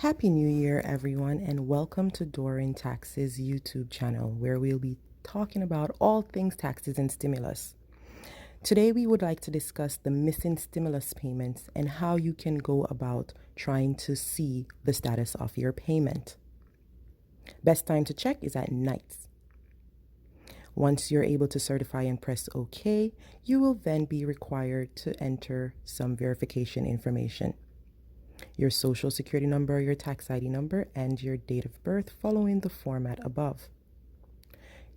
Happy New Year, everyone, and welcome to Doran Taxes YouTube channel, where we'll be talking about all things taxes and stimulus. Today, we would like to discuss the missing stimulus payments and how you can go about trying to see the status of your payment. Best time to check is at nights. Once you're able to certify and press OK, you will then be required to enter some verification information. Your social security number, your tax ID number, and your date of birth following the format above.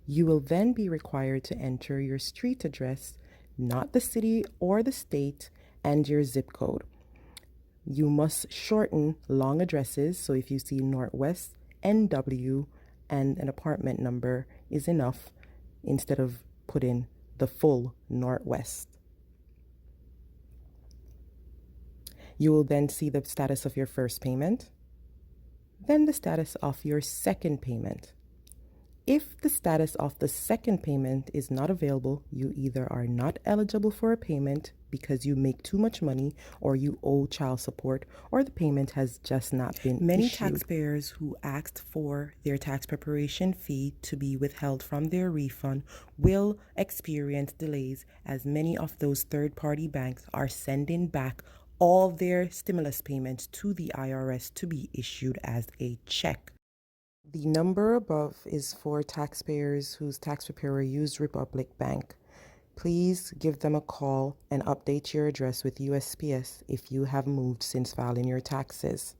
You will then be required to enter your street address, not the city or the state, and your zip code. You must shorten long addresses, so if you see Northwest, NW, and an apartment number is enough instead of putting the full Northwest. You will then see the status of your first payment, then the status of your second payment. If the status of the second payment is not available, you either are not eligible for a payment because you make too much money or you owe child support or the payment has just not been Many issued. Taxpayers who asked for their tax preparation fee to be withheld from their refund will experience delays as many of those third-party banks are sending back all their stimulus payments to the IRS to be issued as a check. The number above is for taxpayers whose tax preparer used Republic Bank. Please give them a call and update your address with USPS if you have moved since filing your taxes.